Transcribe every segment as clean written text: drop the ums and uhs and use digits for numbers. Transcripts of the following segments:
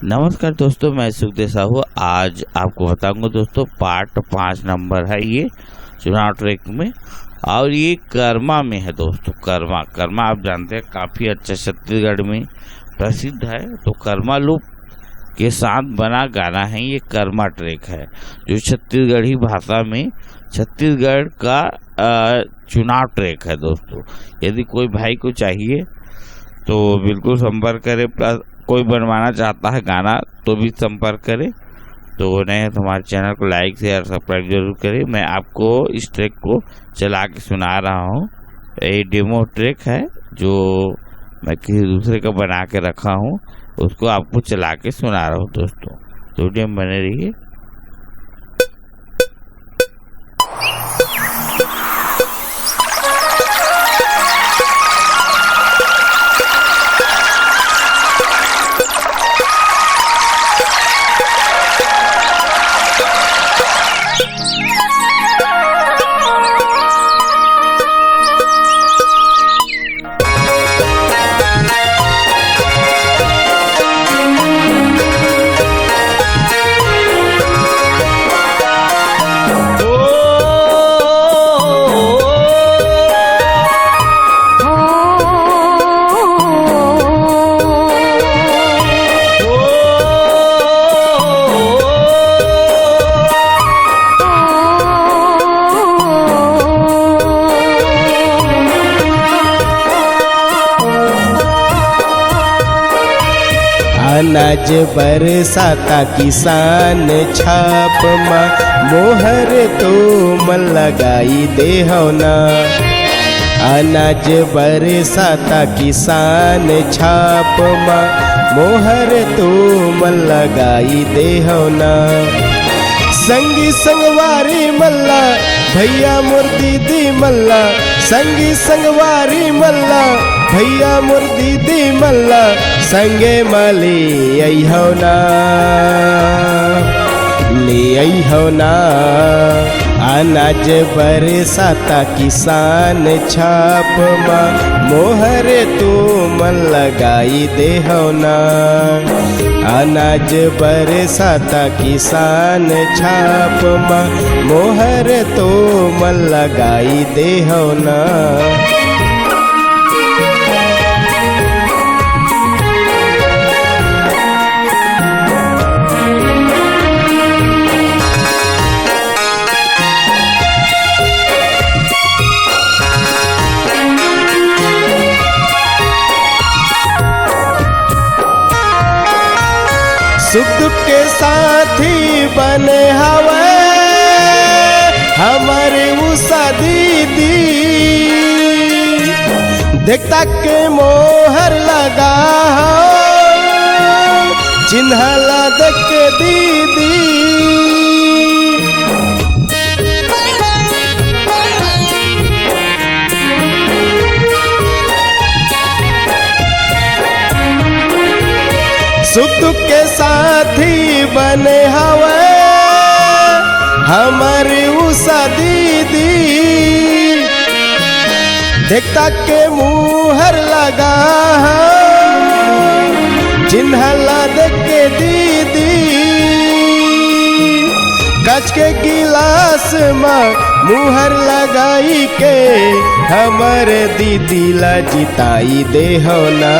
नमस्कार दोस्तों, मैं सुखदेव साहू। आज आपको बताऊंगा दोस्तों, पार्ट 5 नंबर है ये चुनाव ट्रैक में, और ये कर्मा में है दोस्तों। कर्मा आप जानते हैं काफ़ी अच्छा छत्तीसगढ़ में प्रसिद्ध है। तो कर्मा लूप के साथ बना गाना है ये कर्मा ट्रैक है, जो छत्तीसगढ़ी भाषा में छत्तीसगढ़ का चुनाव ट्रैक है दोस्तों। यदि कोई भाई को चाहिए तो बिल्कुल संपर्क करें। प्लस कोई बनवाना चाहता है गाना तो भी संपर्क करें। तो नए तो हमारे चैनल को लाइक शेयर सब्सक्राइब जरूर करें। मैं आपको इस ट्रैक को चला के सुना रहा हूँ। ये डेमो ट्रैक है जो मैं किसी दूसरे का बना के रखा हूँ, उसको आपको चला के सुना रहा हूँ दोस्तों। तो वीडियो में बने रहिए। अनाज बरसाता किसान छाप माँ मोहर तो मन लगाई देहो ना। अनाज बरसाता किसान छाप माँ मोहर तो मन लगाई देहो ना। संगी संगवारी मल्ला भैया मोर दीदी मल्ला, संगी संगवारी मल्ला भैया मोर दीदी मल्ला, संगे मले अइहो ना, ले अइहो ना। अनाज बरसाता किसान छाप माँ मोहर तो मन लगाई देहो ना। अनाज बरसाता किसान छाप माँ मोहर तो मन लगाई देहो ना। सुख दुख के साथी बने हवे हमारे उषा दीदी, देखता के मोहर लगा चिन्ह ला देख के दीदी। सुख दुख के साथी बने हवे हमारी उषा दीदी, देखता के मुहर लगा चिन्ह ला देख के दीदी। कांच के गिलास में मुहर लगाई के हमर दीदी ला जिताई देहो ना।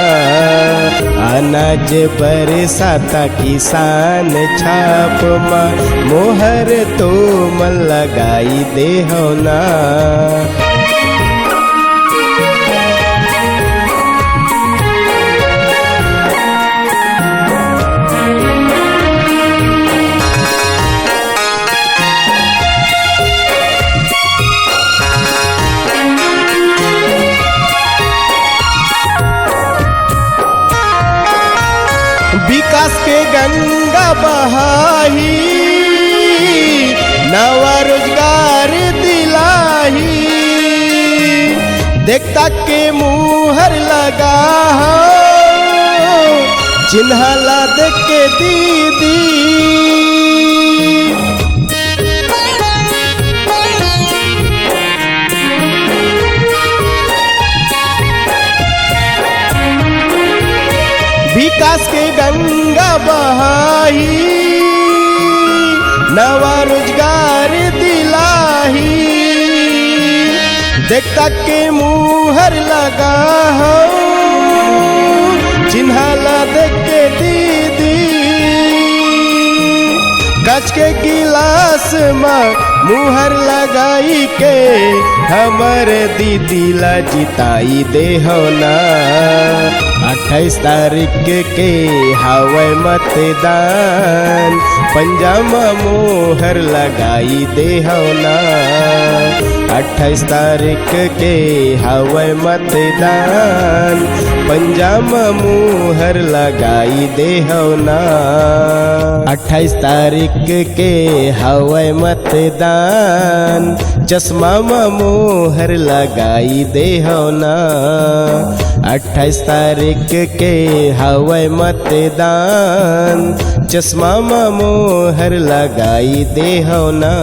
अनाज बरसाता किसान छाप माँ मोहर तो मन लगाई देहो ना। विकास के गंगा बहाई नवा रोजगार दिलाई, देखता के मुहर लगा चिन्ह ला देख के दीदी। विकास के गंगा बहाई, नवा रोजगार दिलाही, देखता के मुहर लगा हो, चिन्हाला देख के दीदी, कांच के गिलास में मुहर लगाई के हमर दीदी ला जिताई दे हो ना। 28 तारीख के हवे मतदान, पंजामा मोहर लगाई दे हो ना। 28 तारीख के हवे मतदान, पंजामा मोहर लगाई दे हो ना। 28 तारीख के हवे मतदान, चश्मा में मोहर लगाई दे हो ना। 28 तारीख के हवे मतदान, चश्मा में मोहर लगाई दे हो ना।